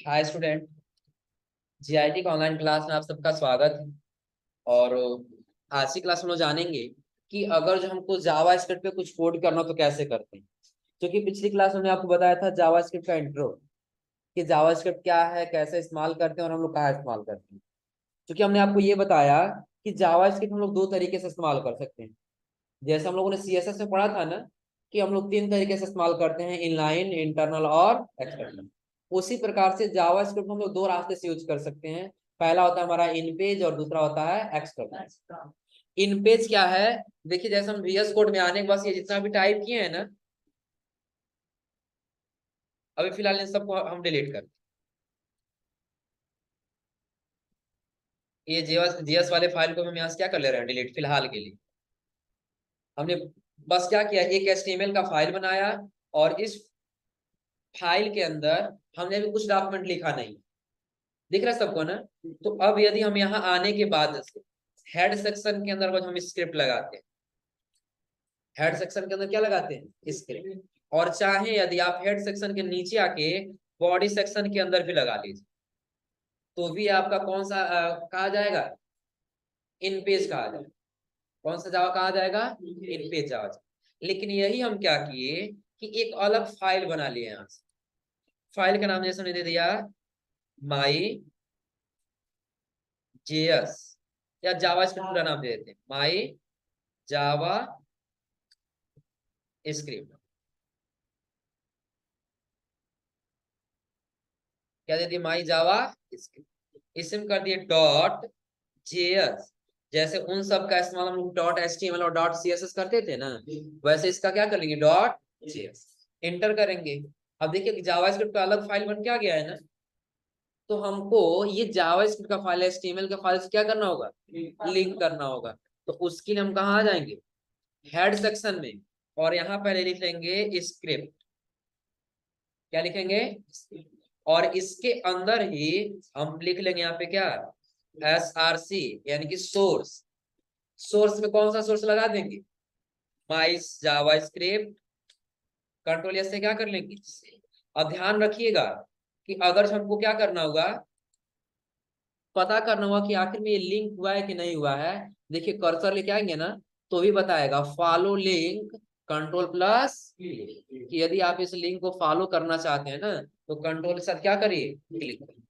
Hi student. GIT का online class में आप सबका स्वागत है। और आज की क्लास में हम लोग जानेंगे कि अगर जो हमको जावा स्क्रिप्ट पे कुछ कोड करना हो तो कैसे करते हैं। क्योंकि पिछली क्लास में मैंने आपको बताया था जावा स्क्रिप्ट का इंट्रो, कि जावा स्क्रिप्ट क्या है, कैसे इस्तेमाल करते हैं और हम लोग कहाँ इस्तेमाल करते हैं। क्योंकि हमने आपको ये बताया कि जावा स्क्रिप्ट हम लोग दो तरीके से इस्तेमाल कर सकते हैं। जैसे हम लोगों ने सीएसएस में पढ़ा था ना, कि हम लोग तीन तरीके से इस्तेमाल करते हैं, इनलाइन, इंटरनल और एक्सटर्नल। उसी प्रकार से जावा स्क्रिप्ट हम लोग दो रास्ते से यूज कर सकते हैं। पहला होता है हमारा इन पेज और दूसरा होता है एक्सटर्नल। इन पेज क्या है? देखिए, जैसे हम VS कोड में आने के बाद ये जितना भी टाइप किए हैं ना, अभी फिलहाल इन सबको हम डिलीट कर, ये जीएस वाले फाइल को हम यहाँ से क्या कर ले रहे हैं, डिलीट फिलहाल के लिए। हमने बस क्या किया, एक HTML का फाइल बनाया और इस फाइल के अंदर हमने अभी कुछ डॉक्यूमेंट लिखा नहीं, दिख रहा है सबको ना। तो अब यदि हम यहाँ आने के बाद हेड सेक्शन के अंदर हम स्क्रिप्ट लगाते हैं, हेड सेक्शन के अंदर क्या लगाते हैं, स्क्रिप्ट। और चाहे यदि आप हेड सेक्शन के नीचे आके बॉडी सेक्शन के अंदर भी लगा लीजिए, तो भी आपका कौन सा कहा जाएगा, इन पेज कहा जाएगा। कौन सा जावा कहा जाएगा, इन पेज जावा। लेकिन यही हम क्या किए कि एक अलग फाइल बना लिए यहाँ से। फाइल का नाम जैसे हमने दे दिया माई जेएस, या जावा स्क्रिप्ट पूरा नाम दे देते हैं, माई जावा स्क्रिप्ट। क्या दे दिए, माई जावा स्क्रिप्ट। इसमें कर दिए डॉट जेएस। जैसे उन सब का इस्तेमाल हम लोग डॉट एचटीएमएल और डॉट सीएसएस करते थे ना, वैसे इसका क्या कर लेंगे, डॉट जेएस। एंटर करेंगे। अब देखिए जावा स्क्रिप्ट का अलग फाइल बन के आ गया है ना। तो हमको ये जावा स्क्रिप्ट का फाइल एचटीएमएल का फाइल से क्या करना होगा, लिंक करना होगा। तो उसके लिए हम कहाँ आ जाएंगे, हेड सेक्शन में, और यहाँ पहले लिख लेंगे स्क्रिप्ट। क्या लिखेंगे, और इसके अंदर ही हम लिख लेंगे यहाँ पे क्या, SRC, यानी कि सोर्स। सोर्स में कौन सा सोर्स लगा देंगे, माई जावा स्क्रिप्ट। कंट्रोल एस से क्या कर लेंगे। अब ध्यान रखिएगा कि अगर हमको क्या करना होगा, पता करना होगा कि आखिर में ये लिंक हुआ है कि नहीं हुआ है। देखिए कर्सर लेके आएंगे ना, तो भी बताएगा फॉलो लिंक कंट्रोल प्लस, कि यदि आप इस लिंक को फॉलो करना चाहते हैं ना, तो कंट्रोल के साथ क्या करिए, क्लिक करिए।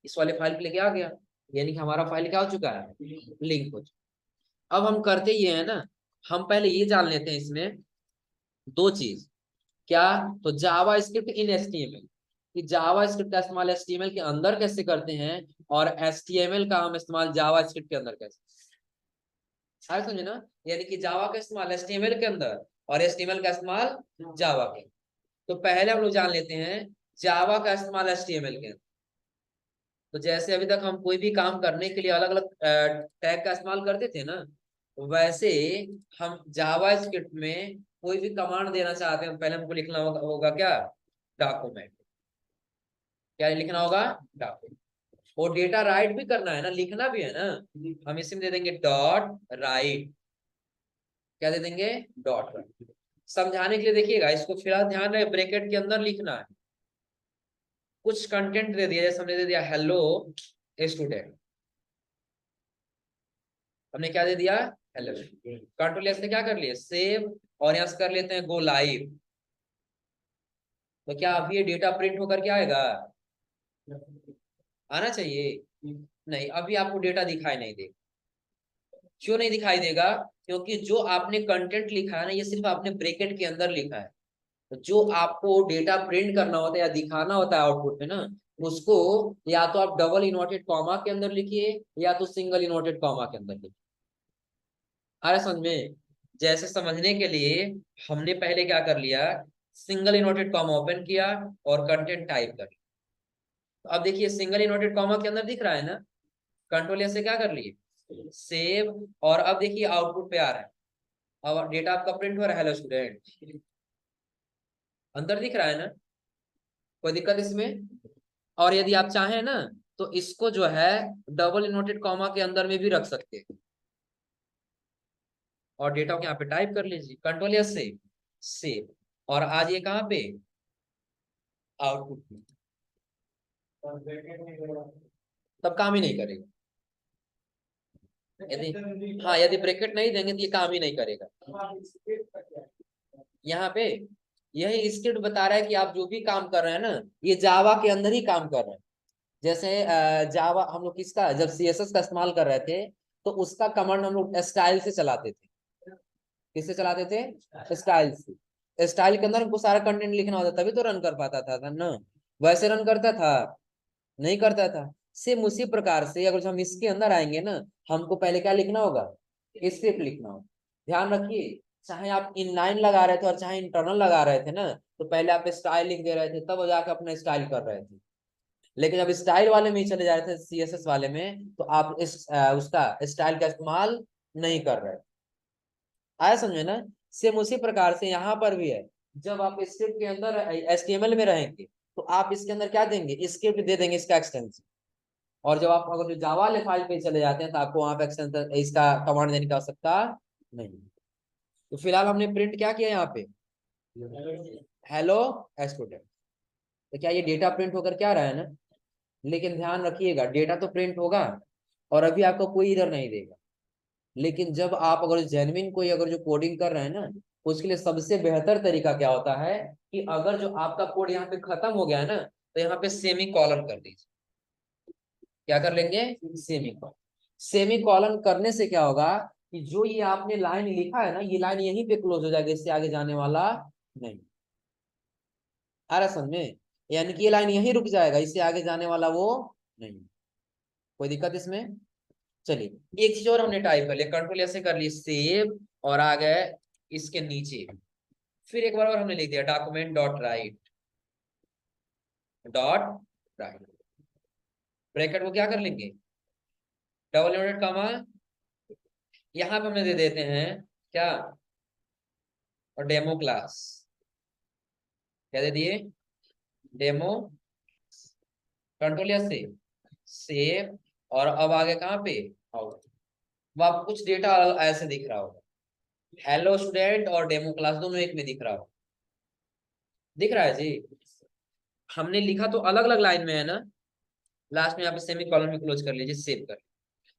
इस वाले फाइल पे लेके आ गया, यानी कि हमारा फाइल क्या हो चुका है, लिंक हो चुका। अब हम करते ये है ना, हम पहले ये जान लेते हैं इसमें दो चीज। क्या, तो जावा स्क्रिप्ट इन HTML, कि जावा स्क्रिप्ट का इस्तेमाल HTML के अंदर कैसे करते हैं, और HTML का हम इस्तेमाल जावा स्क्रिप्ट के अंदर कैसे, आगे समझे ना। यानी कि जावा का इस्तेमाल HTML के अंदर और HTML का इस्तेमाल जावा के। तो पहले हम लोग जान लेते हैं जावा का इस्तेमाल HTML के अंदर। तो जैसे अभी तक हम कोई भी काम करने के लिए अलग अलग टैग का इस्तेमाल करते थे ना, वैसे हम जावा स्क्रिप्ट में कोई भी कमांड देना चाहते हैं, पहले हमको लिखना होगा क्या, डॉक्यूमेंट। क्या लिखना होगा, डॉक्यूमेंट। और डेटा राइट भी करना है ना, लिखना भी है ना। हम इसमें दे देंगे डॉट राइट। क्या दे देंगे, डॉट राइट। समझाने के लिए देखिएगा, इसको फिलहाल ध्यान रहे, ब्रैकेट के अंदर लिखना है। कुछ कंटेंट दे दिया, जैसे हमने दे दिया हेलो स्टूडेंट। हमने क्या दे दिया, हेलो। कंट्रोल एस से क्या कर लिए, सेव, और यहां से कर लेते हैं गो लाइव। तो क्या अभी ये डेटा प्रिंट होकर के आएगा, आना चाहिए। नहीं, अभी आपको डेटा दिखाई नहीं देगा। क्यों नहीं दिखाई देगा, क्योंकि जो आपने कंटेंट लिखा है ना, ये सिर्फ आपने ब्रैकेट के अंदर लिखा है। तो जो आपको डेटा प्रिंट करना होता है या दिखाना होता है आउटपुट में ना, उसको या तो आप डबल इन्वर्टेड कॉमा के अंदर लिखिए, या तो सिंगल इन्वर्टेड कॉमा के अंदर लिखिए। आ रहा समझ में। जैसे समझने के लिए हमने पहले क्या कर लिया, सिंगल इन्वर्टेड कॉमा ओपन किया और कंटेंट टाइप कर। तो अब देखिए सिंगल इन्वर्टेड कॉमा के अंदर दिख रहा है ना, कंट्रोल से क्या कर लिए, सेव। और अब देखिए आउटपुट पे आ रहा है, अब डेटा आपका प्रिंट हो रहा है, हेलो स्टूडेंट, अंदर दिख रहा है ना, कोई दिक्कत इसमें। और यदि आप चाहें ना, तो इसको जो है डबल इन्वर्टेड कॉमा के अंदर में भी रख सकते हैं, और डेटा को यहाँ पे टाइप कर लीजिए, कंट्रोल एस से सेव। और आज ये कहाँ पे, आउटपुट में। तब काम ही नहीं करेगा। यदि, हाँ यदि ब्रैकेट नहीं देंगे तो ये काम ही नहीं करेगा। यहाँ पे यही स्क्रिप्ट बता रहा है कि आप जो भी काम कर रहे हैं ना, ये जावा के अंदर ही काम कर रहे हैं। जैसे जावा हम लोग किसका, जब सीएसएस का इस्तेमाल कर रहे थे तो उसका कमांड हम लोग स्टाइल से चलाते थे। किससे चलाते थे? स्टाइल से। स्टाइल के अंदर हमको सारा कंटेंट लिखना होता तभी तो रन कर पाता था ना। वैसे रन करता था? नहीं करता था। सेम उसी प्रकार से अगर हम इसके अंदर आएंगे ना, हमको पहले क्या लिखना होगा? स्क्रिप्ट लिखना होगा। ध्यान रखिए, चाहे आप इनलाइन लगा रहे थे और चाहे इंटरनल लगा रहे थे ना, तो पहले आप स्टाइल लिख दे रहे थे, तब जाकर अपना स्टाइल कर रहे थे। लेकिन अब स्टाइल वाले में ही चले जा रहे थे, सीएसएस वाले में, तो आप उसका स्टाइल का इस्तेमाल नहीं कर रहे। आया समझे ना? सेम उसी प्रकार से यहाँ पर भी है। जब आप स्क्रिप्ट के अंदर एचटीएमएल में रहेंगे तो आप इसके अंदर क्या देंगे? स्क्रिप्ट दे देंगे, इसका एक्सटेंशन। और जब आप अगर जो जावा वाले फाइल पे चले जाते हैं तो आपको वहां पे एक्सटेंशन, इसका कमांड देने की आवश्यकता नहीं। तो फिलहाल हमने प्रिंट क्या किया यहाँ पे? Hello student. तो क्या ये डेटा प्रिंट होकर क्या रहा है ना? लेकिन ध्यान रखिएगा, डेटा तो प्रिंट होगा और अभी आपको कोई इधर नहीं देगा। लेकिन जब आप अगर जेन्युइन कोई अगर जो कोडिंग कर रहे हैं ना, उसके लिए सबसे बेहतर तरीका क्या होता है कि अगर जो आपका कोड यहाँ पे खत्म हो गया है ना, तो यहाँ पे सेमी कॉलन कर दीजिए। क्या कर लेंगे? Semi colon. सेमी कॉलन करने से क्या होगा कि जो ये आपने लाइन लिखा है ना, ये लाइन यहीं पे क्लोज हो जाएगी, इससे आगे जाने वाला नहीं। आ रहा समझ में? यानी कि ये लाइन यहीं रुक जाएगा, इससे आगे जाने वाला वो नहीं। कोई दिक्कत इसमें? चलिए एक चीज और हमने टाइप कर लिया, कंट्रोल ऐसे कर लिए, सेव, और आ गए इसके नीचे। फिर एक बार और हमने लिख दिया document dot right, dot right. Bracket को क्या कर लेंगे? डबल इनवर्टेड कॉमा, यहाँ पे हमने दे देते हैं क्या? और डेमो क्लास। क्या दे दिए? डेमो। कंट्रोल या सेव, सेव। और अब आगे कहाँ पे? आउट। अब आपको कुछ डेटा ऐसे दिख रहा होगा, हेलो स्टूडेंट और डेमो क्लास दोनों एक में दिख रहा हो। दिख रहा है जी? हमने लिखा तो अलग अलग लाइन में है ना, लास्ट में यहाँ पे सेमी कॉलन में क्लोज कर लीजिए, सेव कर।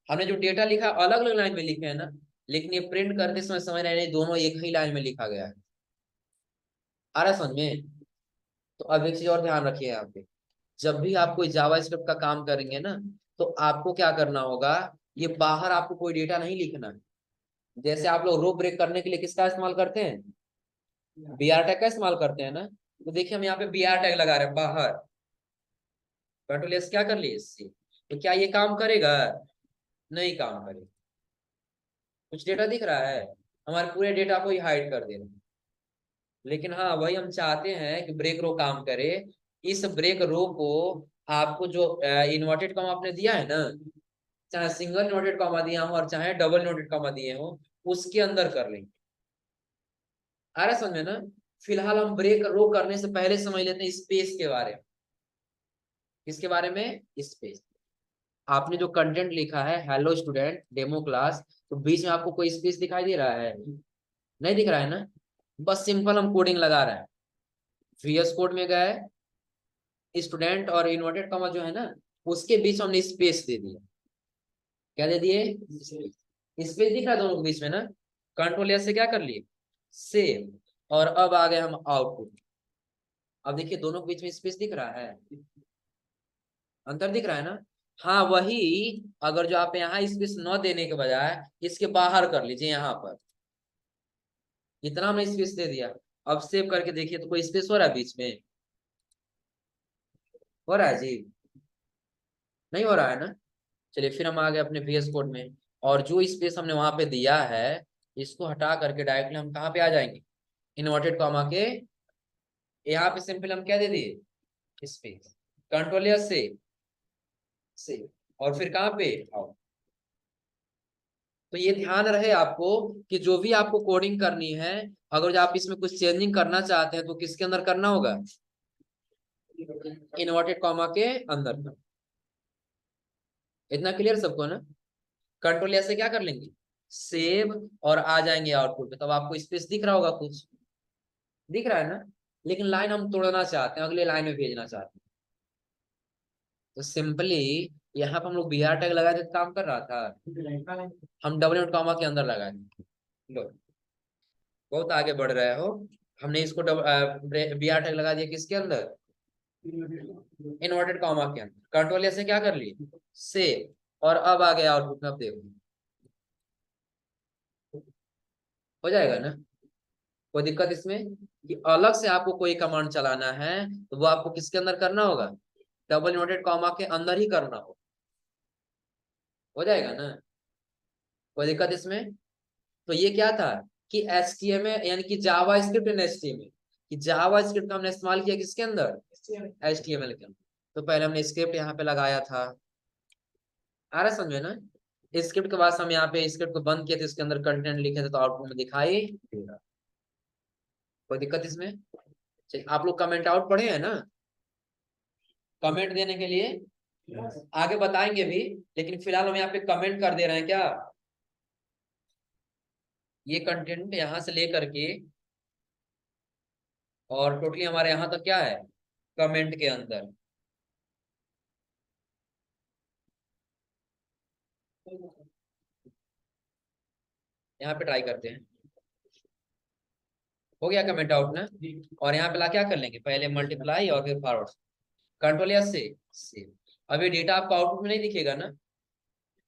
हमने जो डेटा लिखा अलग अलग लाइन में लिखे है ना, लेकिन ये प्रिंट करते समय समझ रहे नहीं, दोनों एक ही लाइन में लिखा गया है। आ रहा समझ में? तो अब एक चीज और ध्यान रखिए यहाँ पे, जब भी आप कोई जावा स्क्रिप्ट का काम करेंगे ना, तो आपको क्या करना होगा, ये बाहर आपको कोई डेटा नहीं लिखना है। जैसे आप लोग रो ब्रेक करने के लिए किसका इस्तेमाल करते हैं? बीआर टैग का इस्तेमाल करते हैं ना। तो देखिए हम यहाँ पे बीआर टैग लगा रहे हैं बाहर, कंट्रोल एस क्या कर लिए इससे, तो क्या ये काम करेगा? नहीं काम करेगा। कुछ डेटा दिख रहा है, हमारे पूरे डेटा को ही हाइड कर देना। लेकिन हाँ वही हम चाहते हैं कि ब्रेक रो काम करे। इस ब्रेक रो को आपको जो इन्वर्टेड कॉमा आपने दिया है ना, चाहे सिंगल इन्वर्टेड कॉमा दिया हो और चाहे डबल इन्वर्टेड कॉमा दिए हो, उसके अंदर कर लेंगे। आ रहा समझ में ना? फिलहाल हम ब्रेक रो करने से पहले समझ लेते हैं स्पेस के बारे में। किसके बारे में? स्पेस। आपने जो कंटेंट लिखा है हेलो स्टूडेंट डेमो क्लास, तो बीच में आपको कोई स्पेस दिखाई दे रहा है? नहीं दिख रहा है ना? बस सिंपल हम कोडिंग लगा रहे हैं। VS कोड में गए, स्टूडेंट और इन्वर्टेड कॉमा जो है ना, उसके बीच हमने स्पेस दे दिया। क्या दे दिए? स्पेस दिख रहा है दोनों के बीच में ना। कंट्रोल एस से क्या कर लिए? सेव। और अब आ गए हम आउटपुट। अब देखिए दोनों के बीच में स्पेस दिख रहा है, अंतर दिख रहा है ना? हाँ वही, अगर जो आप यहाँ स्पेस न देने के बजाय इसके बाहर कर लीजिए, यहाँ पर इतना हमने स्पेस दे दिया। अब सेव करके देखिए तो कोई स्पेस हो रहा है बीच में? हो रहा है जी? नहीं हो रहा है ना? चलिए फिर हम आ गए अपने VS कोड में, और जो स्पेस हमने वहां पे दिया है, इसको हटा करके डायरेक्टली हम कहाँ पे आ जाएंगे? इन्वर्टेड कॉमा के यहाँ पे सिंपल हम क्या दे दिए? स्पेस। कंट्रोल या से और फिर कहाँ पे आओ। तो ये ध्यान रहे आपको कि जो भी आपको कोडिंग करनी है, अगर जो आप इसमें कुछ चेंजिंग करना चाहते हैं तो किसके अंदर करना होगा? इन्वर्टेड कॉमा के अंदर। इतना क्लियर सबको ना? कंट्रोल ऐसे क्या कर लेंगे? सेव। और आ जाएंगे आउटपुट पे, तब आपको स्पेस दिख रहा होगा, कुछ दिख रहा है ना? लेकिन लाइन हम तोड़ना चाहते हैं, अगले लाइन में भेजना चाहते हैं। तो सिंपली यहाँ पे हम लोग br टैग लगा के काम कर रहा था, हम डबल इनवर्ट कॉमा के अंदर लगाए। लो बहुत आगे बढ़ रहे हो। हमने इसको br टैग लगा दिया किसके अंदर, इन्वर्टेड कॉमा के अंदर। कंट्रोल ऐसे क्या कर लिए, सेव, और अब आ गया आउटपुट में, अब देखो हो जाएगा ना। कोई दिक्कत इसमें कि अलग से आपको कोई कमांड चलाना है तो वो आपको किसके अंदर करना होगा, डबल इन्वर्टेड कॉमा के अंदर ही करना हो जाएगा ना। कोई दिक्कत इसमें। तो ये क्या था कि HTML यानी कि जावा स्क्रिप्ट एंड HTML, कि जावा स्क्रिप्ट का हमने इस्तेमाल किया किसके अंदर, HTML के अंदर। तो पहले हमने स्क्रिप्ट यहाँ पे लगाया था, आ रहा समझे ना। स्क्रिप्ट के बाद हम यहाँ पे स्क्रिप्ट को बंद किए थे, इसके अंदर कंटेंट लिखे थे, तो आउटपुट में दिखाई दे रहा। कोई दिक्कत इसमें। चलिए आप लोग कमेंट आउट पढ़े हैं ना, कमेंट देने के लिए आगे बताएंगे भी, लेकिन फिलहाल हम यहाँ पे कमेंट कर दे रहे हैं क्या, ये कंटेंट यहाँ से लेकर के और टोटली हमारे यहाँ तक क्या है, कमेंट के अंदर। यहाँ पे ट्राई करते हैं, हो गया कमेंट आउट ना। और यहाँ पे ला क्या कर लेंगे, पहले मल्टीप्लाई और फिर फॉरवर्ड, कंट्रोल या से सेव। अभी डेटा आपको आउटपुट में नहीं दिखेगा ना,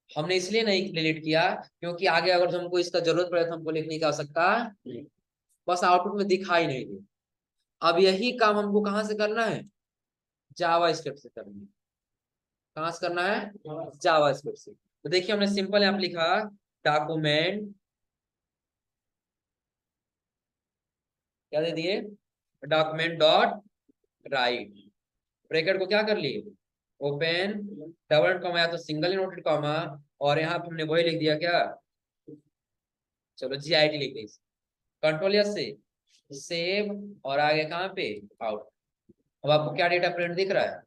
हमने इसलिए नहीं डिलीट किया क्योंकि आगे अगर हमको इसका जरूरत पड़े तो हमको लिखने की आवश्यकता नहीं, बस आउटपुट में दिखाई नहीं दे। अब यही काम हमको कहाँ से करना है, जावा स्क्रिप्ट से करना है। कहाँ से करना है, जावा स्क्रिप्ट से। तो देखिए हमने सिंपल यहाँ पे लिखा, डॉक्यूमेंट क्या दे दिए, डॉक्यूमेंट डॉट राइट, ब्रैकेट को क्या कर लिए, ओपन, डबल कॉमा या तो सिंगल इनवर्टेड कॉमा, और यहाँ पे हमने वही लिख दिया क्या, चलो GIT लिख दी, कंट्रोल या से सेव, और आगे कहाँ पे आउट। अब आपको क्या डेटा प्रिंट दिख रहा है,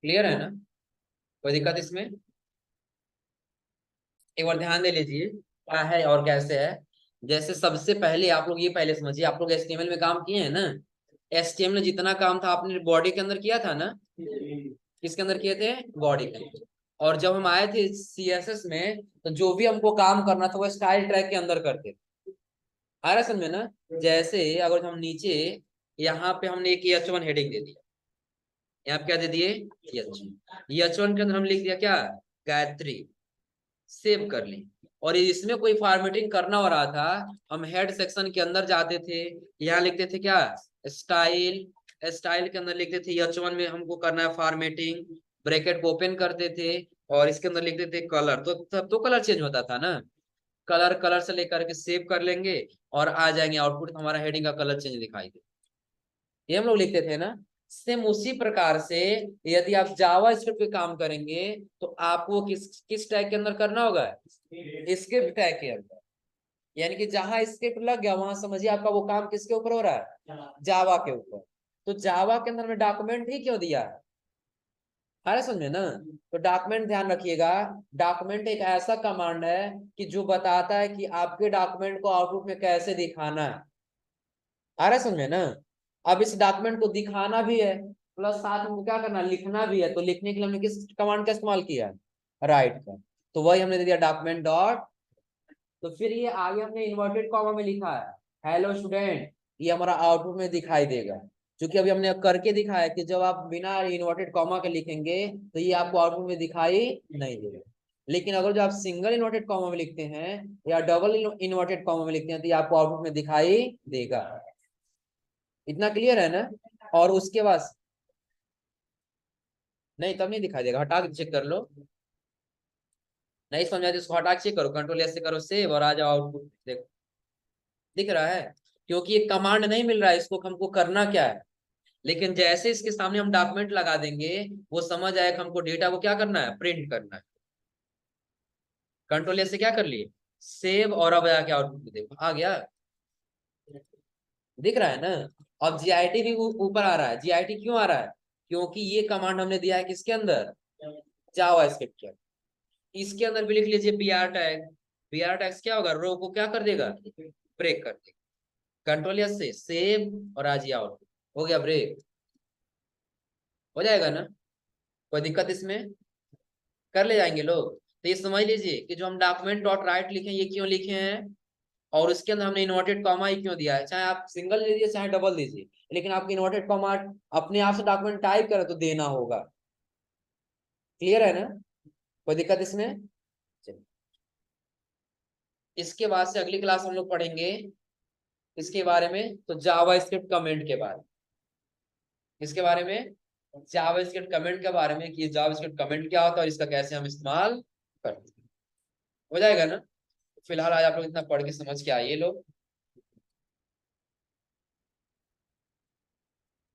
क्लियर है ना। कोई दिक्कत इसमें। एक बार ध्यान दे लीजिए क्या है और कैसे है। जैसे सबसे पहले आप लोग ये पहले समझिए, आप लोग HTML में काम किए हैं ना, HTML में जितना काम था आपने बॉडी के अंदर किया था ना, किसके अंदर किए थे, बॉडी के अंदर। और जब हम आए थे CSS में तो जो भी हमको काम करना था वो स्टाइल ट्रैक के अंदर करते थे, आ रहा समझे ना। जैसे अगर हम नीचे यहाँ पे हमने एक H1 हेडिंग दे दिया, यहाँ पे क्या दे दिए, H1 के अंदर हम लिख दिया क्या, गायत्री, सेव कर ली। और इसमें कोई फॉर्मेटिंग करना हो रहा था, हम हेड सेक्शन के अंदर जाते थे, यहाँ लिखते थे क्या, स्टाइल, स्टाइल के अंदर लिखते थे H1 में हमको करना है फॉर्मेटिंग, ब्रैकेट को ओपन करते थे और इसके अंदर लिखते थे कलर, तो तब तो कलर चेंज होता था ना, कलर कलर से लेकर के सेव कर लेंगे और आ जाएंगे आउटपुट, हमारा हेडिंग का कलर चेंज दिखाई दे, ये हम लोग लिखते थे ना। सेम उसी प्रकार से यदि आप जावा स्क्रिप्ट पे काम करेंगे तो आपको किस किस टैग के अंदर करना होगा, स्क्रिप्ट टैग के अंदर। यानी कि जहां स्क्रिप्ट लग गया वहां समझिए आपका वो काम किसके ऊपर हो रहा है, जावा के ऊपर। तो जावा के अंदर में डॉक्यूमेंट ही क्यों दिया है, अरे समझे ना। तो डॉक्यूमेंट ध्यान रखिएगा, डॉक्यूमेंट एक ऐसा कमांड है कि जो बताता है कि आपके डॉक्यूमेंट को आउटपुट में कैसे दिखाना है, आ रहा है समझे ना। अब इस डॉक्यूमेंट को दिखाना भी है प्लस साथ में क्या करना, लिखना भी है, तो लिखने के लिए हमने किस कमांड का इस्तेमाल किया, राइट का। तो वही हमने दे दिया डॉक्यूमेंट डॉट, तो फिर ये आगे हमने इन्वर्टेड कॉमा में लिखा है हेलो स्टूडेंट, ये हमारा आउटपुट में दिखाई देगा। क्योंकि अभी हमने करके दिखाया कि जब आप बिना इन्वर्टेड कॉमा के लिखेंगे तो ये आपको आउटपुट में दिखाई नहीं देगा। लेकिन अगर जो आप सिंगल इन्वर्टेड कॉमा में लिखते हैं या डबल इन्वर्टेड कॉमा में लिखते हैं तो ये आपको आउटपुट में दिखाई देगा। इतना क्लियर है ना। और उसके बाद नहीं, तब नहीं दिखाई देगा, हटा के चेक कर लो, नहीं समझा तो इसको हटा के चेक करो, कंट्रोल ऐसे करो सेव और आ जाओ आउटपुट देखो, दिख रहा है। क्योंकि ये कमांड नहीं मिल रहा है इसको हमको करना क्या है, लेकिन जैसे इसके सामने हम डॉक्यूमेंट लगा देंगे वो समझ आएगा हमको डेटा को क्या करना है, प्रिंट करना है। कंट्रोल ऐसे क्या कर लिए, सेव, और अब जाके आउटपुट देखो आ गया, दिख रहा है ना। अब GIT भी ऊपर आ रहा है, GIT क्यों आ रहा है, क्योंकि ये कमांड हमने दिया है किसके अंदर, जावा स्क्रिप्ट के अंदर। इसके अंदर भी लिख लीजिए br टैग, br टैग क्या होगा, रो को क्या कर देगा, ब्रेक कर देगा। कंट्रोल एस से सेव और आज आउट, हो गया ब्रेक। हो जाएगा ना, कोई दिक्कत इसमें, कर ले जाएंगे लोग। तो ये समझ लीजिए कि जो हम डॉक्यूमेंट डॉट राइट लिखे हैं, ये क्यों लिखे हैं, और उसके अंदर हमने इन्वर्टेड कॉमा ही क्यों दिया है, चाहे आप सिंगल ले लीजिए चाहे डबल दीजिए, लेकिन आपकी इन्वर्टेड कॉमा अपने आप से डॉक्यूमेंट टाइप करें तो देना होगा। क्लियर है ना, कोई दिक्कत इसमें। चलिए, इसके बाद से अगली क्लास हम लोग पढ़ेंगे इसके बारे में, तो जावा स्क्रिप्ट कमेंट के बारे में, इसके बारे में, जावा स्क्रिप्ट कमेंट के बारे में, कि जावा स्क्रिप्ट कमेंट क्या होता है और इसका कैसे हम इस्तेमाल करते हैं। हो जाएगा ना। फिलहाल आज आप लोग इतना पढ़ के समझ के आइए लोग।